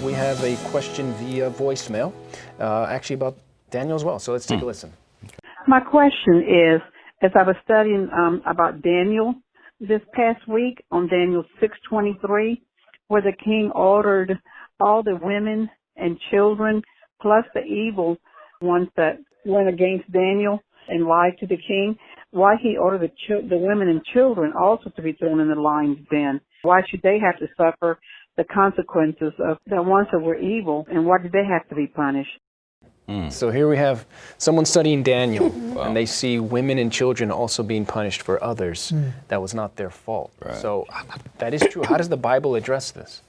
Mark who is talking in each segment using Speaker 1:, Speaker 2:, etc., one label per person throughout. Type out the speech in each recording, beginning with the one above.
Speaker 1: we have a question via voicemail, actually about Daniel as well. So let's take a listen.
Speaker 2: My question is, as I was studying about Daniel this past week on Daniel 6:23, where the king ordered all the women and children, plus the evil ones that went against Daniel and lied to the king, why he ordered the women and children also to be thrown in the lion's den. Why should they have to suffer the consequences of the ones that were evil, and why did they have to be punished?
Speaker 1: So here we have someone studying Daniel, and they see women and children also being punished for others. That was not their fault.
Speaker 3: Right.
Speaker 1: So that is true. How does the Bible address this?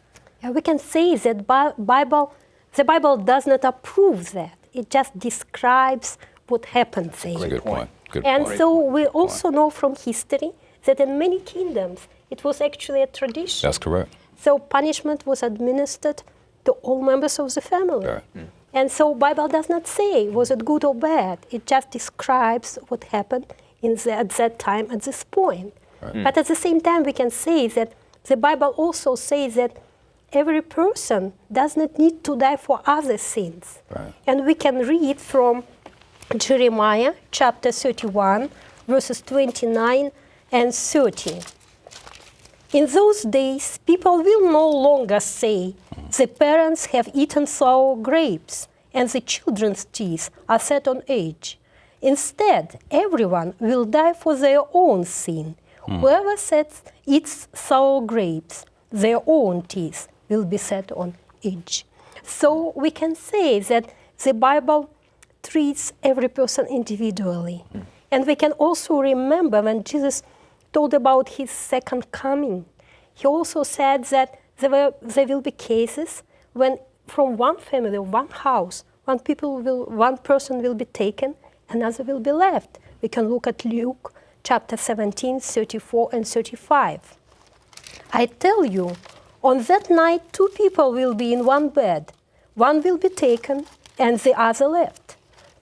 Speaker 4: Yeah, we can say that the Bible does not approve that. It just describes what happened there.
Speaker 3: Good point. Good
Speaker 4: And
Speaker 3: point.
Speaker 4: so we also know from history that in many kingdoms it was actually a tradition.
Speaker 3: That's correct.
Speaker 4: So punishment was administered to all members of the family.
Speaker 3: Right.
Speaker 4: And so Bible does not say was it good or bad. It just describes what happened at that time, at this point.
Speaker 3: Right.
Speaker 4: But at the same time, we can say that the Bible also says that every person does not need to die for other sins.
Speaker 3: Right.
Speaker 4: And we can read from Jeremiah chapter 31, verses 29 and 30. In those days, people will no longer say, the parents have eaten sour grapes, and the children's teeth are set on edge. Instead, everyone will die for their own sin. Whoever eats sour grapes, their own teeth will be set on edge. So we can say that the Bible treats every person individually. And we can also remember when Jesus told about his second coming, he also said that there will be cases when from one family, one house, one person will be taken, another will be left. We can look at Luke chapter 17, 34 and 35. I tell you, on that night 2 people will be in one bed. One will be taken and the other left.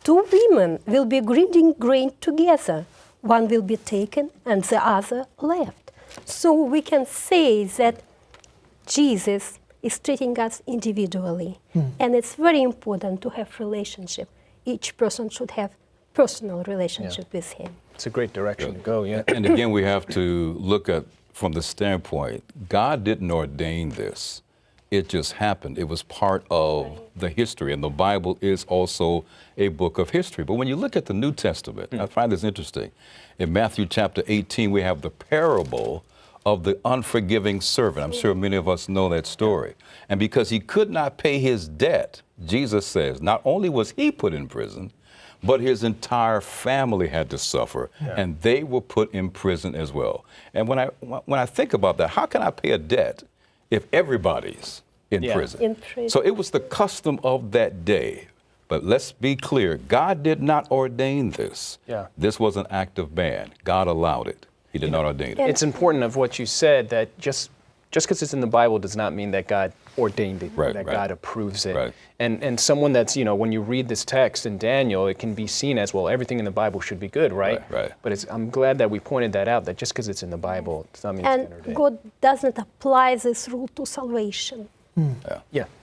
Speaker 4: 2 women will be grinding grain together. One will be taken and the other left. So we can say that Jesus is treating us individually. And it's very important to have relationship. Each person should have personal relationship with him.
Speaker 1: It's a great direction to go, yeah.
Speaker 3: And again, we have to look at from the standpoint, God didn't ordain this. It just happened. It was part of the history, and the Bible is also a book of history. But when you look at the New Testament, I find this interesting. In Matthew chapter 18, we have the parable of the unforgiving servant. I'm sure many of us know that story. And because he could not pay his debt, Jesus says, not only was he put in prison, but his entire family had to suffer, and they were put in prison as well. And when I think about that, how can I pay a debt if everybody's in prison? So it was the custom of that day. But let's be clear, God did not ordain this. This was an act of man. God allowed it. He did not ordain it.
Speaker 1: It's important of what you said that just because it's in the Bible does not mean that God ordained it, that God approves it. And someone that's, when you read this text in Daniel, it can be seen as, well, everything in the Bible should be good, right? But I'm glad that we pointed that out, that just because it's in the Bible does not mean it's been ordained.
Speaker 4: And God doesn't apply this rule to salvation.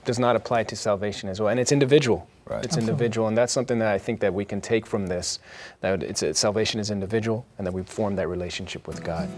Speaker 1: Does not apply to salvation as well. And it's individual. It's individual, and that's something that I think that we can take from this, that salvation is individual, and that we form that relationship with God.